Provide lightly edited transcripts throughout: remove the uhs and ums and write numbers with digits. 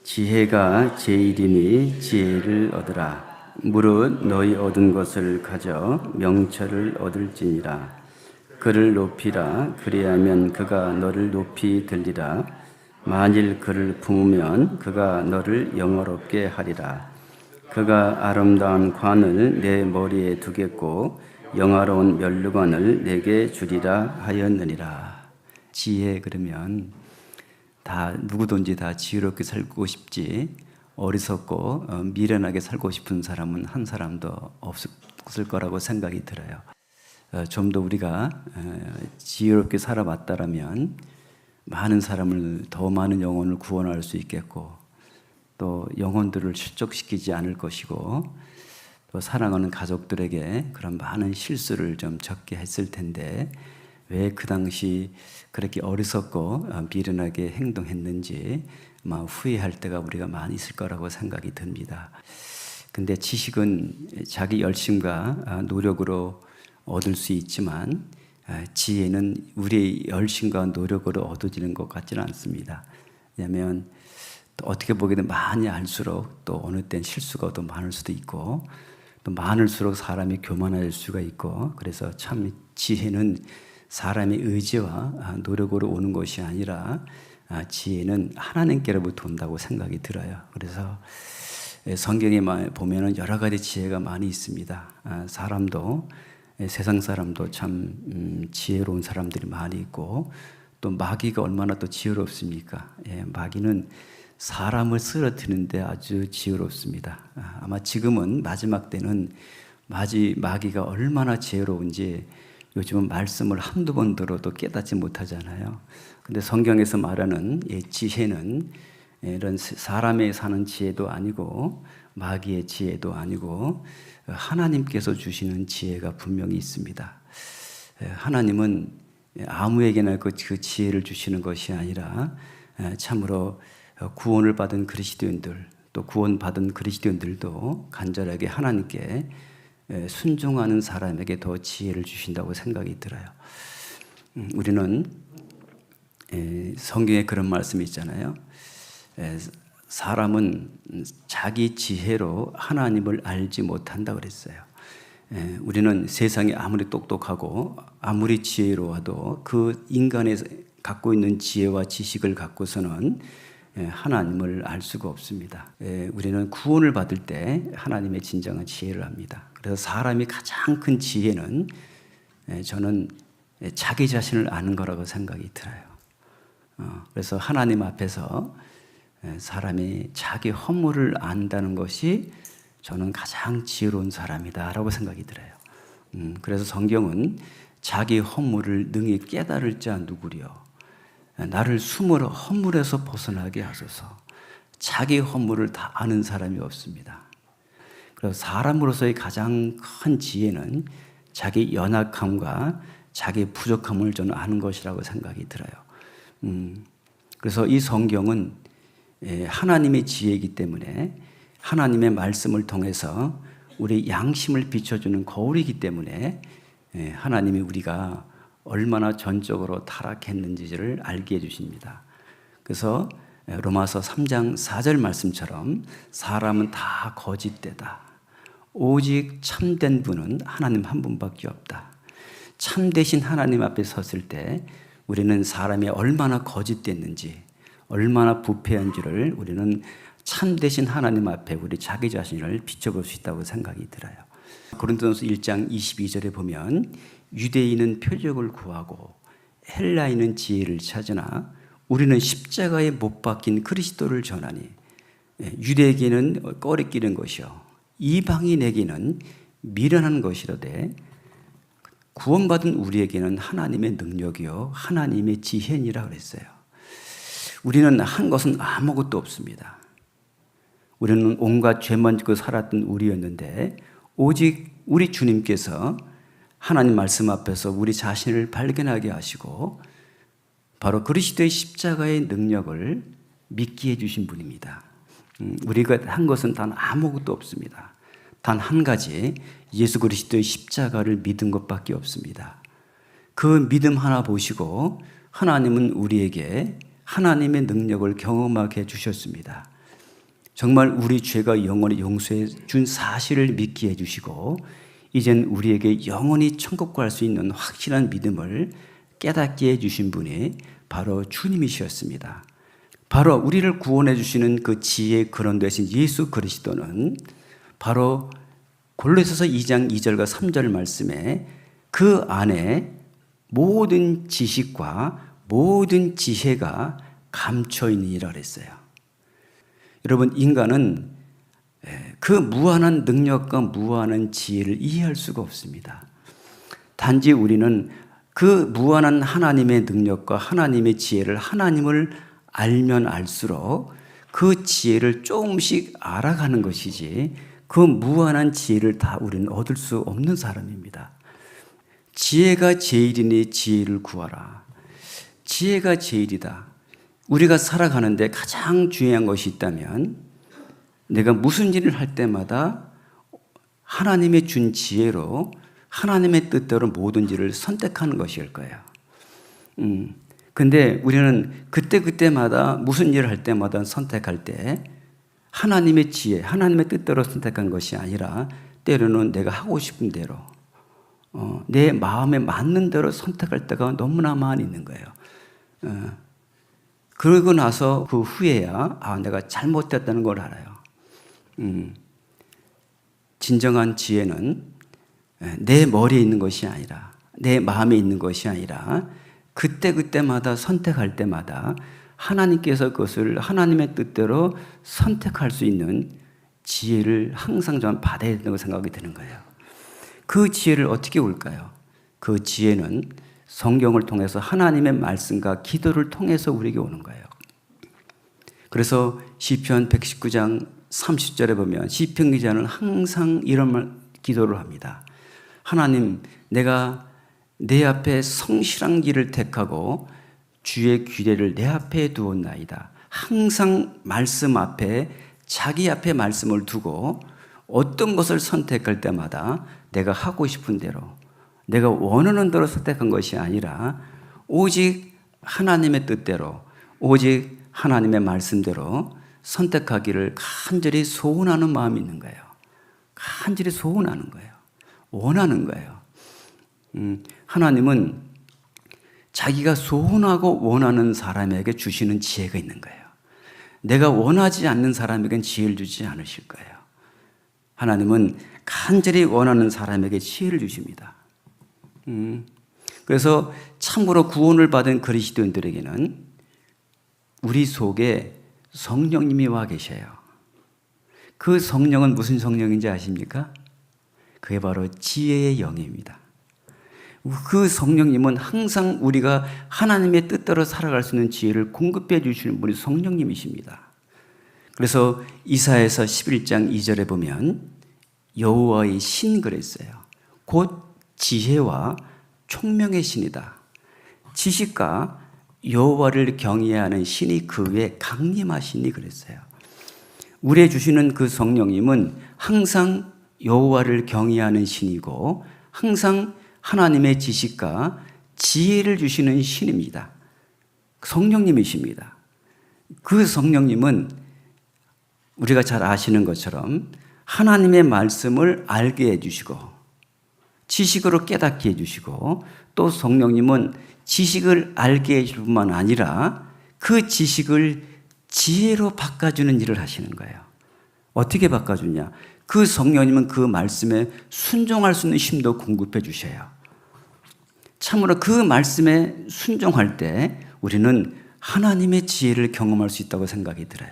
지혜가 제일이니 지혜를 얻으라. 무릇 너희 얻은 것을 가져 명철을 얻을지니라. 그를 높이라. 그리하면 그가 너를 높이 들리라. 만일 그를 품으면 그가 너를 영화롭게 하리라. 그가 아름다운 관을 내 머리에 두겠고 영화로운 면류관을 내게 주리라 하였느니라. 지혜, 그러면 다 누구든지 다 지혜롭게 살고 싶지, 어리석고 미련하게 살고 싶은 사람은 한 사람도 없을 거라고 생각이 들어요. 좀 더 우리가 지혜롭게 살아왔다라면 많은 사람을, 더 많은 영혼을 구원할 수 있겠고, 또 영혼들을 실족시키지 않을 것이고, 또 사랑하는 가족들에게 그런 많은 실수를 좀 적게 했을 텐데, 왜 그 당시 그렇게 어리석고 미련하게 행동했는지 아마 후회할 때가 우리가 많이 있을 거라고 생각이 듭니다. 근데 지식은 자기 열심과 노력으로 얻을 수 있지만 지혜는 우리의 열심과 노력으로 얻어지는 것 같지는 않습니다. 왜냐하면 또 어떻게 보기에는 많이 알수록 또 어느 땐 실수가 더 많을 수도 있고, 또 많을수록 사람이 교만할 수가 있고, 그래서 참 지혜는 사람의 의지와 노력으로 오는 것이 아니라 지혜는 하나님께로부터 온다고 생각이 들어요. 그래서 성경에 보면 여러 가지 지혜가 많이 있습니다. 사람도, 세상 사람도 참 지혜로운 사람들이 많이 있고, 또 마귀가 얼마나 또 지혜롭습니까? 마귀는 사람을 쓰러뜨리는데 아주 지혜롭습니다. 아마 지금은 마지막 때는 마귀가 얼마나 지혜로운지 요즘은 말씀을 한두 번 들어도 깨닫지 못하잖아요. 근데 성경에서 말하는 지혜는 이런 사람의 사는 지혜도 아니고 마귀의 지혜도 아니고 하나님께서 주시는 지혜가 분명히 있습니다. 하나님은 아무에게나 그 지혜를 주시는 것이 아니라 참으로 구원을 받은 그리스도인들, 또 구원받은 그리스도인들도 간절하게 하나님께 순종하는 사람에게 더 지혜를 주신다고 생각이 들어요. 우리는 성경에 그런 말씀이 있잖아요. 사람은 자기 지혜로 하나님을 알지 못한다 그랬어요. 우리는 세상이 아무리 똑똑하고 아무리 지혜로워도 그 인간이 갖고 있는 지혜와 지식을 갖고서는 하나님을 알 수가 없습니다. 우리는 구원을 받을 때 하나님의 진정한 지혜를 합니다. 그래서 사람이 가장 큰 지혜는 저는 자기 자신을 아는 거라고 생각이 들어요. 그래서 하나님 앞에서 사람이 자기 허물을 안다는 것이 저는 가장 지혜로운 사람이다라고 생각이 들어요. 그래서 성경은 자기 허물을 능히 깨달을 자 누구리요? 나를 허물에서 벗어나게 하소서. 자기 허물을 다 아는 사람이 없습니다. 그래서 사람으로서의 가장 큰 지혜는 자기 연약함과 자기 부족함을 저는 아는 것이라고 생각이 들어요. 그래서 이 성경은 하나님의 지혜이기 때문에, 하나님의 말씀을 통해서 우리 양심을 비춰주는 거울이기 때문에 하나님이 우리가 얼마나 전적으로 타락했는지를 알게 해주십니다. 그래서 로마서 3장 4절 말씀처럼 사람은 다 거짓되다. 오직 참된 분은 하나님 한 분밖에 없다. 참되신 하나님 앞에 섰을 때 우리는 사람이 얼마나 거짓됐는지, 얼마나 부패한지를 우리는 참되신 하나님 앞에 우리 자기 자신을 비춰볼 수 있다고 생각이 들어요. 고린도전서 1장 22절에 보면 유대인은 표적을 구하고 헬라인은 지혜를 찾으나 우리는 십자가에 못 박힌 그리스도를 전하니 유대에게는 꺼리끼는 것이요 이방인에게는 미련한 것이로되 구원받은 우리에게는 하나님의 능력이요 하나님의 지혜니라 그랬어요. 우리는 한 것은 아무것도 없습니다. 우리는 온갖 죄만 짓고 살았던 우리였는데 오직 우리 주님께서 하나님 말씀 앞에서 우리 자신을 발견하게 하시고 바로 그리스도의 십자가의 능력을 믿게 해주신 분입니다. 우리가 한 것은 단 아무것도 없습니다. 단 한 가지, 예수 그리스도의 십자가를 믿은 것밖에 없습니다. 그 믿음 하나 보시고 하나님은 우리에게 하나님의 능력을 경험하게 해주셨습니다. 정말 우리 죄가 영원히 용서해 준 사실을 믿게 해주시고 이젠 우리에게 영원히 천국 갈 수 있는 확실한 믿음을 깨닫게 해주신 분이 바로 주님이셨습니다. 바로 우리를 구원해 주시는 그 지혜의 근원 되신 예수 그리스도는 바로 골로새서 2장 2절과 3절 말씀에 그 안에 모든 지식과 모든 지혜가 감춰 있느니라 그랬어요. 여러분, 인간은 그 무한한 능력과 무한한 지혜를 이해할 수가 없습니다. 단지 우리는 그 무한한 하나님의 능력과 하나님의 지혜를, 하나님을 알면 알수록 그 지혜를 조금씩 알아가는 것이지 그 무한한 지혜를 다 우리는 얻을 수 없는 사람입니다. 지혜가 제일이니 지혜를 구하라. 지혜가 제일이다. 우리가 살아가는데 가장 중요한 것이 있다면 내가 무슨 일을 할 때마다 하나님의 준 지혜로 하나님의 뜻대로 모든 일을 선택하는 것일 거예요. 근데 우리는 그때마다 무슨 일을 할 때마다 선택할 때 하나님의 지혜, 하나님의 뜻대로 선택한 것이 아니라 때로는 내가 하고 싶은 대로 내 마음에 맞는 대로 선택할 때가 너무나 많이 있는 거예요. 그러고 나서 그 후에야 내가 잘못됐다는 걸 알아요. 진정한 지혜는 내 머리에 있는 것이 아니라 내 마음에 있는 것이 아니라 그때마다 선택할 때마다 하나님께서 그것을 하나님의 뜻대로 선택할 수 있는 지혜를 항상 좀 받아야 된다고 생각이 드는 거예요. 그 지혜를 어떻게 올까요? 그 지혜는 성경을 통해서 하나님의 말씀과 기도를 통해서 우리에게 오는 거예요. 그래서 시편 119장 30절에 보면 시편 기자는 항상 이런 기도를 합니다. 하나님, 내가 내 앞에 성실한 길을 택하고 주의 규례를 내 앞에 두었나이다. 항상 말씀 앞에, 자기 앞에 말씀을 두고 어떤 것을 선택할 때마다 내가 하고 싶은 대로, 내가 원하는 대로 선택한 것이 아니라 오직 하나님의 뜻대로, 오직 하나님의 말씀대로 선택하기를 간절히 소원하는 마음이 있는 거예요. 간절히 소원하는 거예요. 원하는 거예요. 하나님은 자기가 소원하고 원하는 사람에게 주시는 지혜가 있는 거예요. 내가 원하지 않는 사람에겐 지혜를 주지 않으실 거예요. 하나님은 간절히 원하는 사람에게 지혜를 주십니다. 그래서 참으로 구원을 받은 그리스도인들에게는 우리 속에 성령님이 와 계셔요. 그 성령은 무슨 성령인지 아십니까? 그게 바로 지혜의 영입니다. 그 성령님은 항상 우리가 하나님의 뜻대로 살아갈 수 있는 지혜를 공급해 주시는 분이 성령님이십니다. 그래서 이사야서 11장 2절에 보면 여호와의 신 그랬어요. 곧 지혜와 총명의 신이다. 지식과 여호와를 경외하는 신이 그 위에 강림하시니 그랬어요. 우리에 주시는 그 성령님은 항상 여호와를 경외하는 신이고 항상 하나님의 지식과 지혜를 주시는 신입니다. 성령님이십니다. 그 성령님은 우리가 잘 아시는 것처럼 하나님의 말씀을 알게 해주시고 지식으로 깨닫게 해주시고 또 성령님은 지식을 알게 해줄 뿐만 아니라 그 지식을 지혜로 바꿔주는 일을 하시는 거예요. 어떻게 바꿔주냐? 그 성령님은 그 말씀에 순종할 수 있는 힘도 공급해 주셔요. 참으로 그 말씀에 순종할 때 우리는 하나님의 지혜를 경험할 수 있다고 생각이 들어요.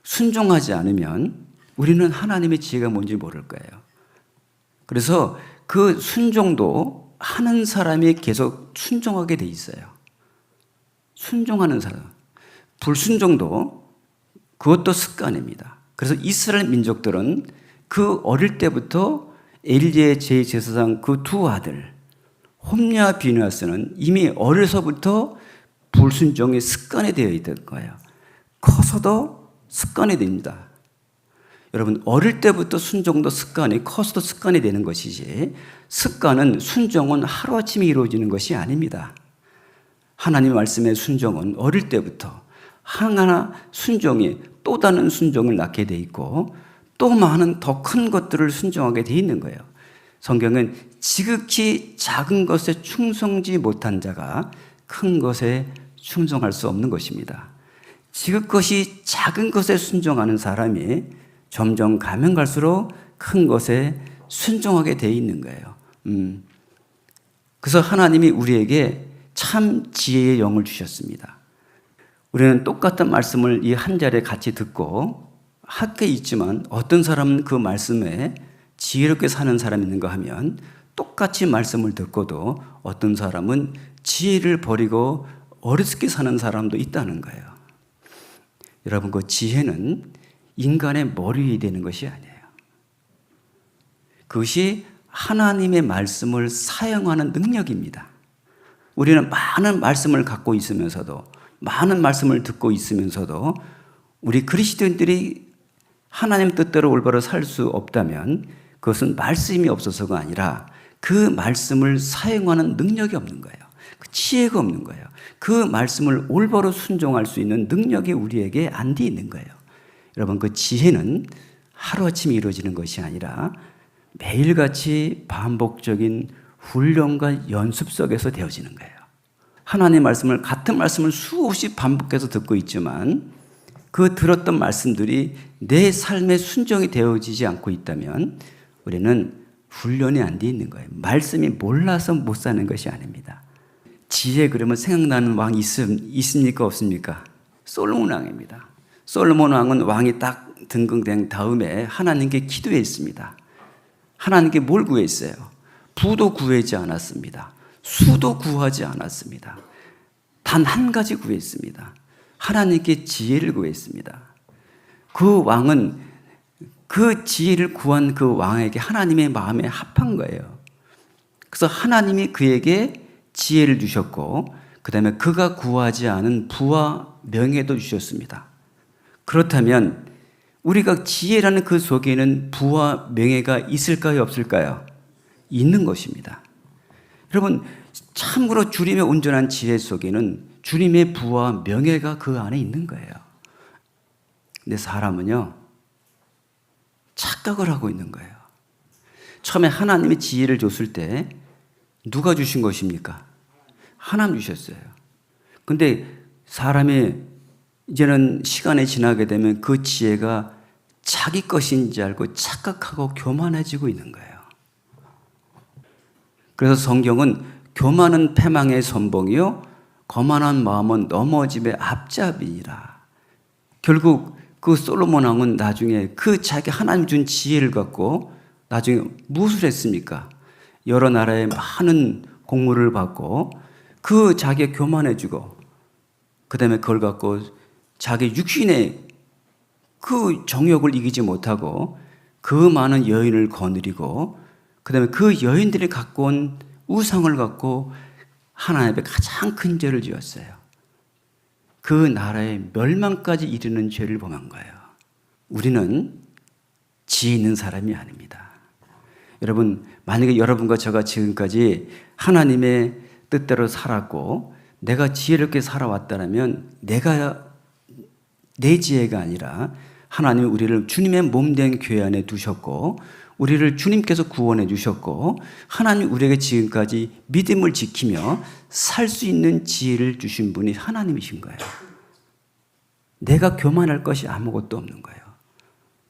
순종하지 않으면 우리는 하나님의 지혜가 뭔지 모를 거예요. 그래서 그 순종도 하는 사람이 계속 순종하게 돼 있어요. 순종하는 사람. 불순종도 그것도 습관입니다. 그래서 이스라엘 민족들은 그 어릴 때부터 엘리의 제 제사장 그 두 아들 홈리와 비느하스는 이미 어려서부터 불순종의 습관이 되어 있던 거예요. 커서도 습관이 됩니다. 여러분, 어릴 때부터 순종도 습관이, 커서도 습관이 되는 것이지 습관은, 순종은 하루아침에 이루어지는 것이 아닙니다. 하나님의 말씀의 순종은 어릴 때부터 하나 순종이 또 다른 순종을 낳게 돼 있고 또 많은 더 큰 것들을 순종하게 돼 있는 거예요. 성경은 지극히 작은 것에 충성지 못한 자가 큰 것에 충성할 수 없는 것입니다. 지극히 작은 것에 순종하는 사람이 점점 가면 갈수록 큰 것에 순종하게 돼 있는 거예요. 그래서 하나님이 우리에게 참 지혜의 영을 주셨습니다. 우리는 똑같은 말씀을 이 한 자리에 같이 듣고 학교에 있지만 어떤 사람은 그 말씀에 지혜롭게 사는 사람이 있는가 하면 똑같이 말씀을 듣고도 어떤 사람은 지혜를 버리고 어리석게 사는 사람도 있다는 거예요. 여러분, 그 지혜는 인간의 머리에 되는 것이 아니에요. 그것이 하나님의 말씀을 사용하는 능력입니다. 우리는 많은 말씀을 갖고 있으면서도, 많은 말씀을 듣고 있으면서도 우리 그리스도인들이 하나님 뜻대로 올바로 살 수 없다면 그것은 말씀이 없어서가 아니라 그 말씀을 사용하는 능력이 없는 거예요. 그 지혜가 없는 거예요. 그 말씀을 올바로 순종할 수 있는 능력이 우리에게 안 돼 있는 거예요. 여러분, 그 지혜는 하루아침에 이루어지는 것이 아니라 매일같이 반복적인 훈련과 연습 속에서 되어지는 거예요. 하나님의 말씀을, 같은 말씀을 수없이 반복해서 듣고 있지만 그 들었던 말씀들이 내 삶에 순종이 되어지지 않고 있다면 우리는 훈련이 안 돼 있는 거예요. 말씀이 몰라서 못 사는 것이 아닙니다. 지혜 그러면 생각나는 왕이 있습니까? 없습니까? 솔로몬 왕입니다. 솔로몬 왕은 왕이 딱 등극된 다음에 하나님께 기도했습니다. 하나님께 뭘 구했어요? 부도 구하지 않았습니다. 수도 구하지 않았습니다. 단 한 가지 구했습니다. 하나님께 지혜를 구했습니다. 그 왕은 그 지혜를 구한 그 왕에게 하나님의 마음에 합한 거예요. 그래서 하나님이 그에게 지혜를 주셨고 그 다음에 그가 구하지 않은 부와 명예도 주셨습니다. 그렇다면 우리가 지혜라는 그 속에는 부와 명예가 있을까요? 없을까요? 있는 것입니다. 여러분, 참으로 주님의 온전한 지혜 속에는 주님의 부와 명예가 그 안에 있는 거예요. 근데 사람은요, 착각을 하고 있는 거예요. 처음에 하나님이 지혜를 줬을 때 누가 주신 것입니까? 하나님 주셨어요. 근데 사람이 이제는 시간이 지나게 되면 그 지혜가 자기 것인지 알고 착각하고 교만해지고 있는 거예요. 그래서 성경은 교만은 패망의 선봉이요 거만한 마음은 넘어짐의 앞잡이니라. 결국 그 솔로몬 왕은 나중에 그 자기 하나님 준 지혜를 갖고 나중에 무엇을 했습니까? 여러 나라의 많은 공물을 받고 그 자기가 교만해지고 그 다음에 그걸 갖고 자기 육신의 그 정욕을 이기지 못하고 그 많은 여인을 거느리고 그 다음에 그 여인들이 갖고 온 우상을 갖고 하나님 앞에 가장 큰 죄를 지었어요. 그 나라의 멸망까지 이르는 죄를 범한 거예요. 우리는 지혜 있는 사람이 아닙니다. 여러분, 만약에 여러분과 저가 지금까지 하나님의 뜻대로 살았고 내가 지혜롭게 살아왔다면 내가 내 지혜가 아니라 하나님이 우리를 주님의 몸된 교회 안에 두셨고 우리를 주님께서 구원해 주셨고 하나님 우리에게 지금까지 믿음을 지키며 살 수 있는 지혜를 주신 분이 하나님이신 거예요. 내가 교만할 것이 아무것도 없는 거예요.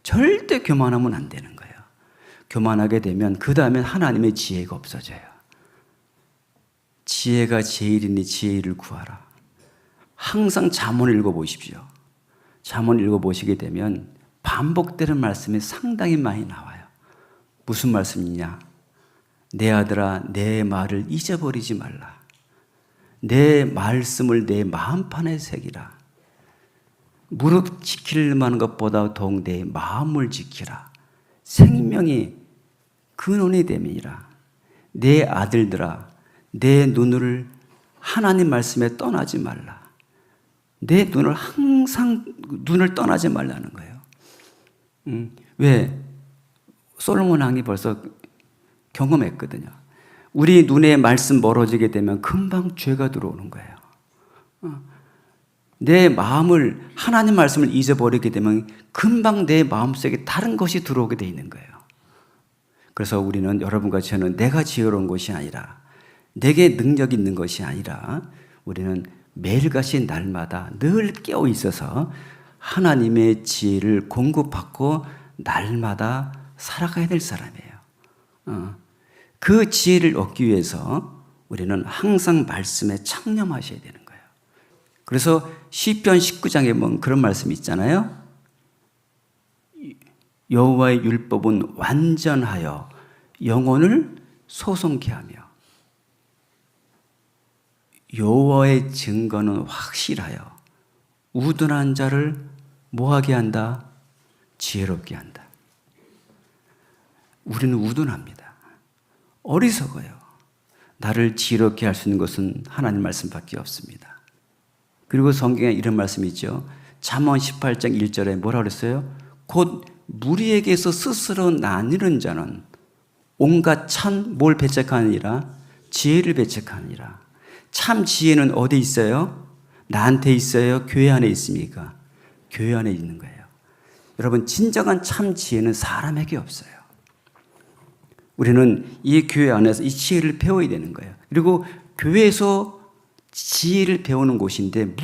절대 교만하면 안 되는 거예요. 교만하게 되면 그 다음엔 하나님의 지혜가 없어져요. 지혜가 제일이니 지혜를 구하라. 항상 잠언을 읽어보십시오. 잠언을 읽어보시게 되면 반복되는 말씀이 상당히 많이 나와요. 무슨 말씀이냐? 내 아들아, 내 말을 잊어버리지 말라. 내 말씀을 내 마음판에 새기라. 무릎 지킬 만한 것보다 더욱 내 마음을 지키라. 생명이 근원이 됨이니라. 내 아들들아, 내 눈을 하나님 말씀에 떠나지 말라. 내 눈을 항상 눈을 떠나지 말라는 거예요. 왜? 솔로몬 왕이 벌써 경험했거든요. 우리 눈에 말씀 멀어지게 되면 금방 죄가 들어오는 거예요. 내 마음을 하나님 말씀을 잊어버리게 되면 금방 내 마음속에 다른 것이 들어오게 돼 있는 거예요. 그래서 우리는 여러분과 저는 내가 지혜로운 것이 아니라 내게 능력 있는 것이 아니라 우리는 매일같이 날마다 늘 깨어 있어서 하나님의 지혜를 공급받고 날마다 살아가야 될 사람이에요. 그 지혜를 얻기 위해서 우리는 항상 말씀에 창념하셔야 되는 거예요. 그래서 시편 19장에 보면 그런 말씀이 있잖아요. 여호와의 율법은 완전하여 영혼을 소송케 하며 여호와의 증거는 확실하여 우둔한 자를 뭐하게 한다? 지혜롭게 한다. 우리는 우둔합니다. 어리석어요. 나를 지혜롭게 할 수 있는 것은 하나님 말씀밖에 없습니다. 그리고 성경에 이런 말씀이 있죠. 잠언 18장 1절에 뭐라 그랬어요? 곧 무리에게서 스스로 나뉘는 자는 온갖 참 뭘 배척하느니라? 지혜를 배척하느니라. 참 지혜는 어디 있어요? 나한테 있어요? 교회 안에 있습니까? 교회 안에 있는 거예요. 여러분, 진정한 참 지혜는 사람에게 없어요. 우리는 이 교회 안에서 이 지혜를 배워야 되는 거예요. 그리고 교회에서 지혜를 배우는 곳인데